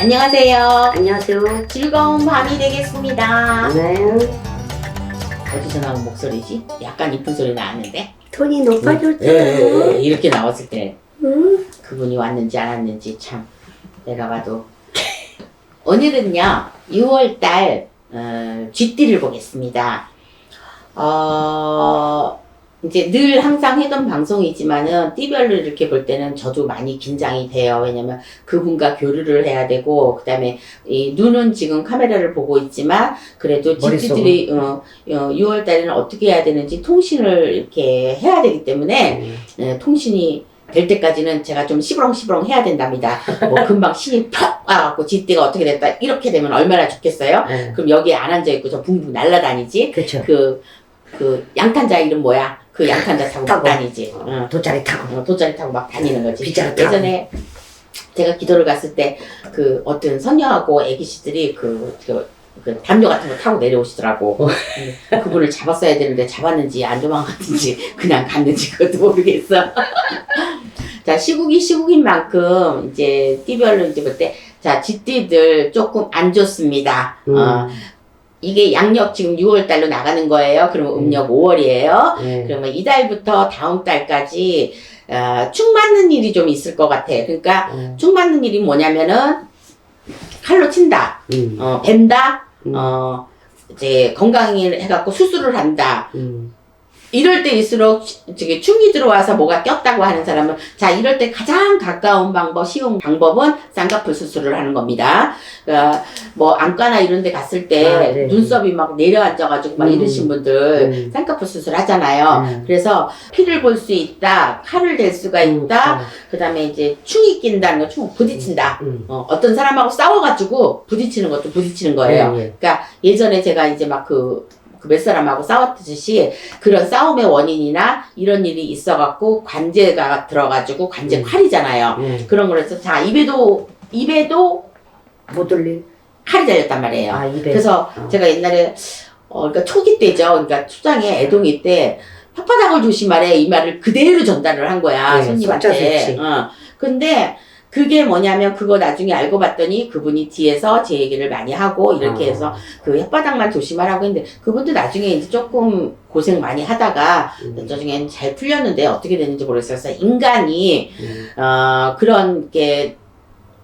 안녕하세요. 안녕하세요. 즐거운 밤이 되겠습니다. 네. 어디서 나온 목소리지? 약간 이쁜 소리 나왔는데? 톤이 높아졌죠. 이렇게 나왔을 때 응? 그분이 왔는지 안 왔는지 참 내가 봐도. 오늘은요 6월달 쥐띠를 보겠습니다. 이제 늘 항상 해던 방송이지만은 띠별로 이렇게 볼 때는 저도 많이 긴장이 돼요. 왜냐면 그분과 교류를 해야 되고, 그 다음에 이 눈은 지금 카메라를 보고 있지만 그래도 쥐띠들이 6월 달에는 어떻게 해야 되는지 통신을 이렇게 해야 되기 때문에 통신이 될 때까지는 제가 좀 시부렁시부렁 해야 된답니다. 뭐 금방 신이 팍 와갖고 쥐띠가 어떻게 됐다 이렇게 되면 얼마나 좋겠어요? 그럼 여기에 안 앉아있고 저 붕붕 날아다니지. 그렇죠. 그 양탄자 이름 뭐야? 그 양탄자 타고 막 다니지. 돗자리 타고. 돗자리 타고 막 다니는 거지. 빗자루 타고. 예전에 제가 기도를 갔을 때 그 어떤 선녀하고 애기씨들이 그 담요 같은 거 타고 내려오시더라고. 그분을 잡았어야 되는데 잡았는지 안 도망갔는지 그냥 갔는지 그것도 모르겠어. 자, 시국인 만큼 이제 띠별로 이제 볼 때 자, 쥐띠들 조금 안 좋습니다. 이게 양력 지금 6월 달로 나가는 거예요. 그러면 음력 5월이에요. 그러면 이달부터 다음 달까지 축 맞는 일이 좀 있을 것 같아. 그러니까 축 맞는 일이 뭐냐면은 칼로 친다, 벤다, 이제 건강을 해갖고 수술을 한다. 이럴 때일수록 저기 충이 들어와서 뭐가 꼈다고 하는 사람은 자 이럴 때 가장 가까운 방법, 쉬운 방법은 쌍꺼풀 수술을 하는 겁니다. 뭐 안과나 이런 데 갔을 때 눈썹이 막 내려앉아가지고 막 이러신 분들 쌍꺼풀 수술 하잖아요. 그래서 피를 볼 수 있다, 칼을 댈 수가 있다, 그 다음에 이제 충이 낀다는 거, 충 부딪힌다. 어떤 사람하고 싸워가지고 부딪히는 것도 부딪히는 거예요. 그러니까 예전에 제가 이제 막 그 몇 사람하고 싸웠듯이 그런 싸움의 원인이나 이런 일이 있어갖고 관제가 들어가지고 관제 칼이잖아요. 그런 거라서 자 입에도 못 올리. 칼이 달렸단 말이에요. 아, 입에. 그래서 제가 옛날에 그러니까 초기 때죠. 그러니까 초장에 애동이 때 혓바닥을 조심하래 이 말을 그대로 전달을 한 거야. 손님한테. 근데 그게 뭐냐면 그거 나중에 알고 봤더니 그분이 뒤에서 제 얘기를 많이 하고 이렇게 해서 그 혓바닥만 조심하라고 했는데 그분도 나중에 이제 조금 고생 많이 하다가 나중엔 잘 풀렸는데 어떻게 됐는지 모르겠어요. 인간이 그런 게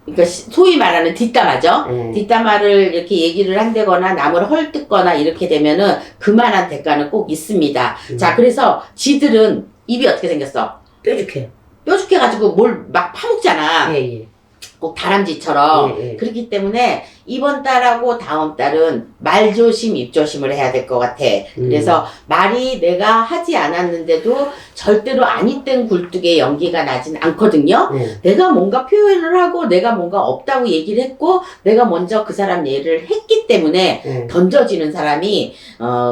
그러니까 소위 말하는 뒷담화죠. 뒷담화를 이렇게 얘기를 한다거나 남을 헐뜯거나 이렇게 되면은 그만한 대가는 꼭 있습니다. 자, 그래서 지들은 입이 어떻게 생겼어? 뾰족해. 뾰족해가지고 뭘 막 파먹잖아. 꼭 다람쥐처럼. 그렇기 때문에 이번 달하고 다음 달은 말 조심, 입 조심을 해야 될 것 같아. 그래서 말이 내가 하지 않았는데도 절대로 아니땐 굴뚝에 연기가 나진 않거든요. 내가 뭔가 표현을 하고 내가 뭔가 없다고 얘기를 했고 내가 먼저 그 사람 얘를 했기 때문에 던져지는 사람이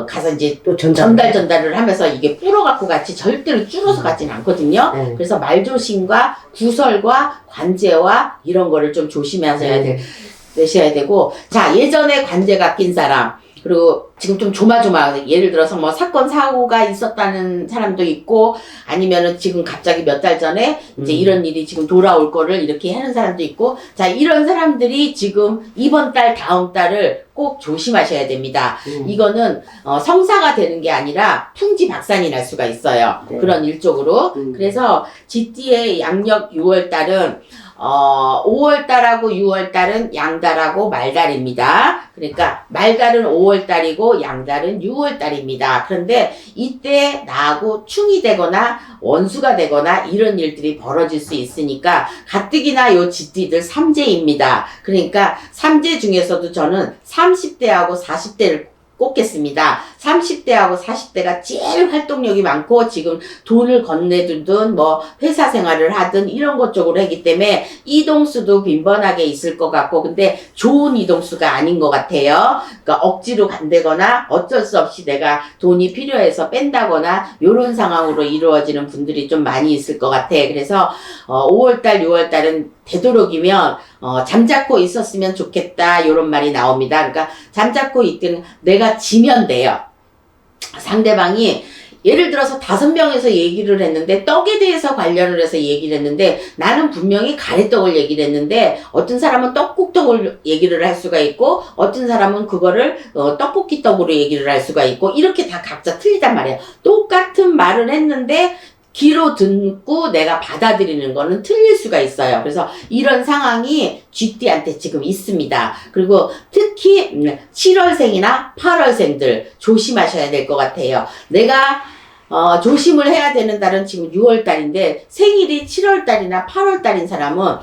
가서 이제 또 전달을 하면서 이게 불어갖고 같이 절대로 줄어서 가진 않거든요. 그래서 말 조심과 구설과 관제와 이런 거를 좀 조심하셔야 되셔야 되고, 자, 예전에 관제가 낀 사람, 그리고 지금 좀 조마조마, 예를 들어서 뭐 사건, 사고가 있었다는 사람도 있고, 아니면은 지금 갑자기 몇 달 전에 이제 이런 일이 지금 돌아올 거를 이렇게 하는 사람도 있고, 자, 이런 사람들이 지금 이번 달, 다음 달을 꼭 조심하셔야 됩니다. 이거는 성사가 되는 게 아니라 풍지박산이 날 수가 있어요. 그런 일적으로. 그래서 쥐띠의 양력 6월 달은 5월달하고 6월달은 양달하고 말달입니다. 그러니까 말달은 5월달이고 양달은 6월달입니다. 그런데 이때 나하고 충이 되거나 원수가 되거나 이런 일들이 벌어질 수 있으니까 가뜩이나 요 쥐띠들 삼재입니다. 그러니까 삼재 중에서도 저는 30대하고 40대를 꼽겠습니다. 30대하고 40대가 제일 활동력이 많고 지금 돈을 건네두든 뭐 회사 생활을 하든 이런 것 쪽으로 하기 때문에 이동수도 빈번하게 있을 것 같고 근데 좋은 이동수가 아닌 것 같아요. 그러니까 억지로 간다거나 어쩔 수 없이 내가 돈이 필요해서 뺀다거나 이런 상황으로 이루어지는 분들이 좀 많이 있을 것 같아. 그래서 5월달 6월달은 되도록이면 잠자코 있었으면 좋겠다 이런 말이 나옵니다. 그러니까 잠자코 있든 내가 지면 돼요. 상대방이 예를 들어서 5명에서 얘기를 했는데 떡에 대해서 관련을 해서 얘기를 했는데 나는 분명히 가래떡을 얘기를 했는데 어떤 사람은 떡국떡을 얘기를 할 수가 있고 어떤 사람은 그거를 떡볶이 떡으로 얘기를 할 수가 있고 이렇게 다 각자 틀리단 말이야. 똑같은 말을 했는데 귀로 듣고 내가 받아들이는 거는 틀릴 수가 있어요. 그래서 이런 상황이 쥐띠한테 지금 있습니다. 그리고 특히 7월생이나 8월생들 조심하셔야 될 것 같아요. 내가 조심을 해야 되는 달은 지금 6월달인데 생일이 7월달이나 8월달인 사람은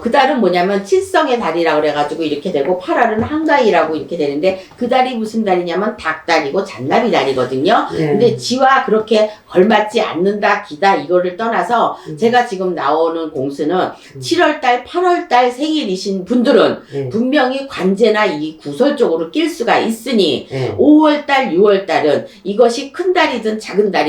그 달은 뭐냐면 칠성의 달이라고 그래가지고 이렇게 되고 8월은 한가위라고 이렇게 되는데 그 달이 무슨 달이냐면 닭달이고 잔나비 달이거든요. 근데 지와 그렇게 걸맞지 않는다 기다 이거를 떠나서 제가 지금 나오는 공수는 7월달 8월달 생일이신 분들은 분명히 관제나 이 구설 쪽으로 낄 수가 있으니 5월달 6월달은 이것이 큰 달이든 작은 달이든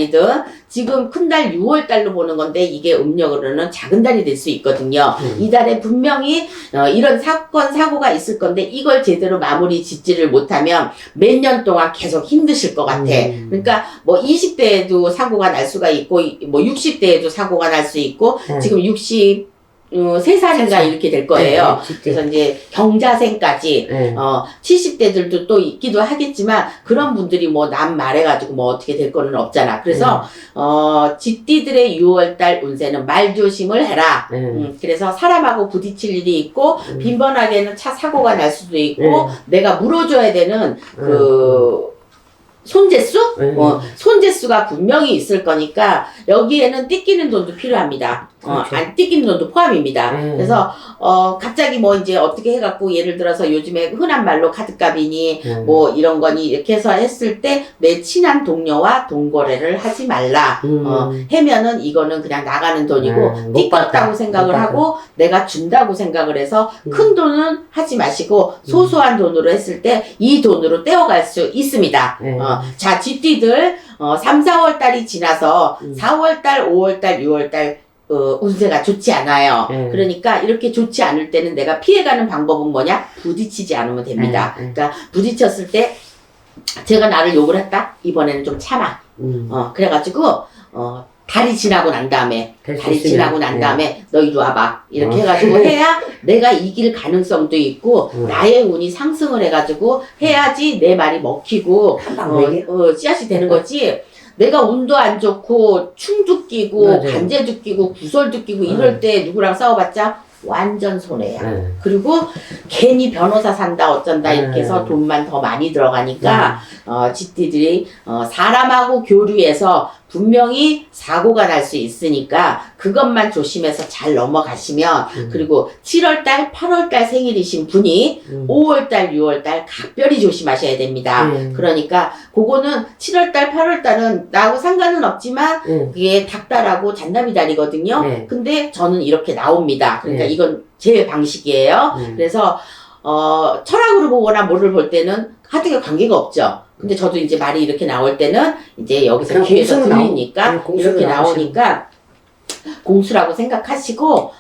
지금 큰 달 6월달로 보는 건데 이게 음력으로는 작은 달이 될 수 있거든요. 이 달에 분명히 이런 사건 사고가 있을 건데 이걸 제대로 마무리 짓지를 못하면 몇 년 동안 계속 힘드실 것 같아. 그러니까 뭐 20대에도 사고가 날 수가 있고 뭐 60대에도 사고가 날 수 있고 지금 3살인가 이렇게 될 거예요. 그래서 이제 경자생까지 70대들도 또 있기도 하겠지만 그런 분들이 뭐 남 말해가지고 뭐 어떻게 될 거는 없잖아. 그래서 쥐띠들의 6월달 운세는 말 조심을 해라. 그래서 사람하고 부딪힐 일이 있고 빈번하게는 차 사고가 날 수도 있고 내가 물어줘야 되는 손재수? 손재수가 분명히 있을 거니까 여기에는 띠끼는 돈도 필요합니다. 그렇죠. 안 띠끼는 돈도 포함입니다. 그래서 갑자기 뭐 이제 어떻게 해갖고 예를 들어서 요즘에 흔한 말로 카드값이니 뭐 이런 거니 이렇게 해서 했을 때 내 친한 동료와 돈거래를 하지 말라. 해면은 이거는 그냥 나가는 돈이고 띠꼈다고 생각을 하고 내가 준다고 생각을 해서 큰 돈은 하지 마시고 소소한 돈으로 했을 때 이 돈으로 떼어갈 수 있습니다. 자, 쥐띠들 3, 4월 달이 지나서 4월 달, 5월 달, 6월 달 운세가 좋지 않아요. 그러니까 이렇게 좋지 않을 때는 내가 피해가는 방법은 뭐냐? 부딪히지 않으면 됩니다. 그러니까 부딪혔을 때 제가 나를 욕을 했다? 이번에는 좀 참아. 그래가지고 달이 지나고 난 다음에 너 이리 와봐 이렇게 해가지고 해야 내가 이길 가능성도 있고 나의 운이 상승을 해가지고 해야지 내 말이 먹히고 씨앗이 되는 거지. 내가 운도 안 좋고 충도 끼고 관제도 끼고 구설도 끼고 이럴 때 누구랑 싸워봤자 완전 손해야. 그리고 괜히 변호사 산다 어쩐다 이렇게 해서 돈만 더 많이 들어가니까 쥐띠들이 사람하고 교류해서 분명히 사고가 날 수 있으니까 그것만 조심해서 잘 넘어가시면 그리고 7월달 8월달 생일이신 분이 5월달 6월달 각별히 조심하셔야 됩니다. 그러니까 그거는 7월달 8월달은 나하고 상관은 없지만 그게 닭달하고 잔나비달이거든요. 근데 저는 이렇게 나옵니다. 그러니까 이건 제 방식이에요. 그래서 철학으로 보거나 뭐를 볼 때는 하등에 관계가 없죠. 근데 저도 이제 말이 이렇게 나올 때는 이제 여기서 귀에서 들리니까 이렇게 나오니까 공수라고 생각하시고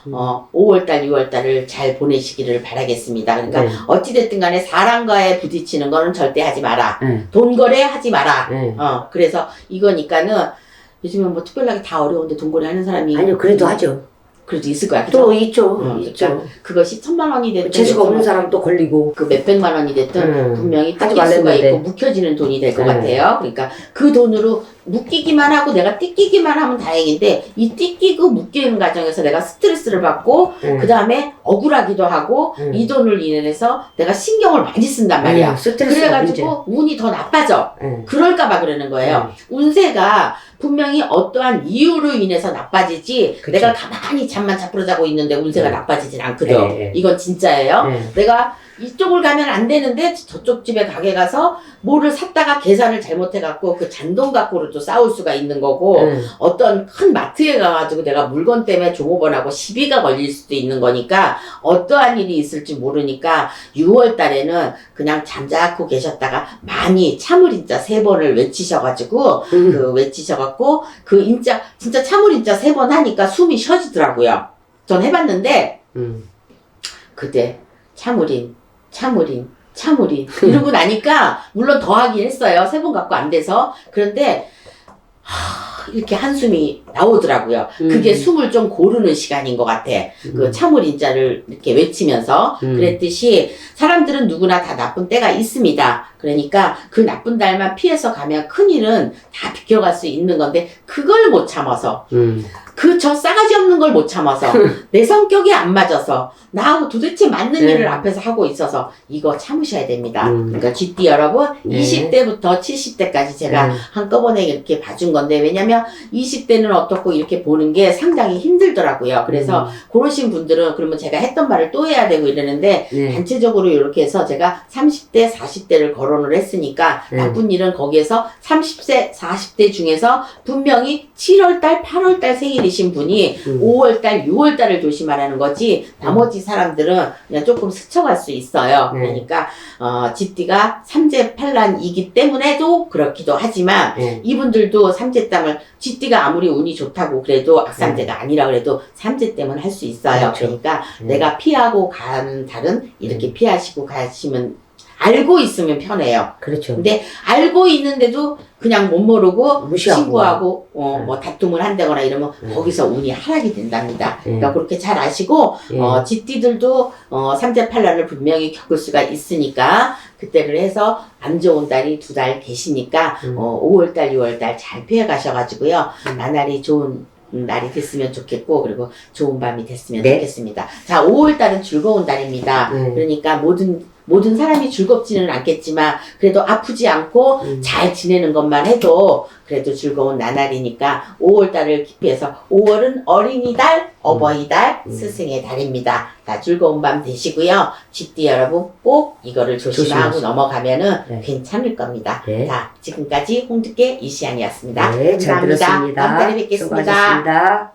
5월달 6월달을 잘 보내시기를 바라겠습니다. 그러니까 어찌됐든 간에 사람과의 부딪히는 거는 절대 하지 마라. 돈거래 하지 마라. 그래서 이거니까는 요즘에 뭐 특별하게 다 어려운데 돈거래 하는 사람이 아니요, 그래도 하죠. 그래도 있을 거야. 또 있죠. 그러니까 그것이 1000만 원이 됐든 재수가 없는 사람 또 걸리고 그 몇백만 원이 됐든 분명히 하지 뜯길 수가 말랬는데. 있고 묵혀지는 돈이 될 것 같아요. 그러니까 그 돈으로 묶이기만 하고 내가 띠끼기만 하면 다행인데 이 띠끼고 묶이는 과정에서 내가 스트레스를 받고 그 다음에 억울하기도 하고 이 돈을 인해서 내가 신경을 많이 쓴단 말이야. 그래가지고 운이 더 나빠져. 그럴까봐 그러는 거예요. 운세가 분명히 어떠한 이유로 인해서 나빠지지 그쵸. 내가 가만히 잠만 자꾸로 자고 있는데 운세가 나빠지진 않거든. 이건 진짜예요. 내가 이쪽을 가면 안 되는데 저쪽 집에 가게 가서 뭐를 샀다가 계산을 잘못해갖고 그 잔돈 갖고로 또 싸울 수가 있는 거고 어떤 큰 마트에 가가지고 내가 물건 때문에 종업원하고 시비가 걸릴 수도 있는 거니까 어떠한 일이 있을지 모르니까 6월 달에는 그냥 잠자코 계셨다가 많이 참을인자 3번을 외치셔가지고 외치셔갖고 그 인자 진짜 참을인자 3번 하니까 숨이 쉬어지더라고요. 전 해봤는데 그때 참을인 이러고 나니까 물론 더 하긴 했어요. 3번 갖고 안 돼서. 그런데 이렇게 한숨이 나오더라고요. 그게 숨을 좀 고르는 시간인 것 같아. 그 참을인자를 이렇게 외치면서 그랬듯이 사람들은 누구나 다 나쁜 때가 있습니다. 그러니까 그 나쁜 날만 피해서 가면 큰일은 다 비껴갈 수 있는 건데 그걸 못 참아서 그 저 싸가지 없는 걸 못 참아서 내 성격이 안 맞아서 나하고 도대체 맞는 일을 앞에서 하고 있어서 이거 참으셔야 됩니다. 그러니까 GD 여러분 20대부터 70대까지 제가 한꺼번에 이렇게 봐준 건데 왜냐면 20대는 어떻고 이렇게 보는 게 상당히 힘들더라고요. 그래서 그러신 분들은 그러면 제가 했던 말을 또 해야 되고 이러는데 단체적으로 이렇게 해서 제가 30대 40대를 거론을 했으니까 나쁜 일은 거기에서 30세 40대 중에서 분명히 7월달 8월달 생일이신 분이 5월달 6월달을 조심하라는 거지 나머지 사람들은 그냥 조금 스쳐갈 수 있어요. 그러니까 GD가 삼재팔란이기 때문에도 그렇기도 하지만 이분들도 삼재땀을 GD가 아무리 운이 좋다고 그래도 악삼재가 아니라 그래도 삼재 때문에 할 수 있어요. 그렇죠. 그러니까 내가 피하고 간 달은 이렇게 피하시고 가시면 알고 있으면 편해요. 그렇죠. 근데 알고 있는데도 그냥 못 모르고 무시하고. 친구하고 뭐 다툼을 한다거나 이러면 거기서 운이 하락이 된답니다. 그러니까 그렇게 잘 아시고 GD들도 삼재팔란을 분명히 겪을 수가 있으니까 그때를 해서 안 좋은 달이 2달 계시니까 5월달 6월달 잘 피해 가셔가지고요. 나날이 좋은 날이 됐으면 좋겠고 그리고 좋은 밤이 됐으면 좋겠습니다. 자, 5월달은 즐거운 달입니다. 그러니까 모든 사람이 즐겁지는 않겠지만 그래도 아프지 않고 잘 지내는 것만 해도 그래도 즐거운 나날이니까 5월달을 기피해서 5월은 어린이달, 어버이달, 스승의 달입니다. 자, 즐거운 밤 되시고요. GD 여러분 꼭 이거를 조심하고 넘어가면은 괜찮을 겁니다. 자, 지금까지 홍두깨 이시안이었습니다. 네, 잘 감사합니다. 들었습니다. 다음 달에 뵙겠습니다. 수고하셨습니다.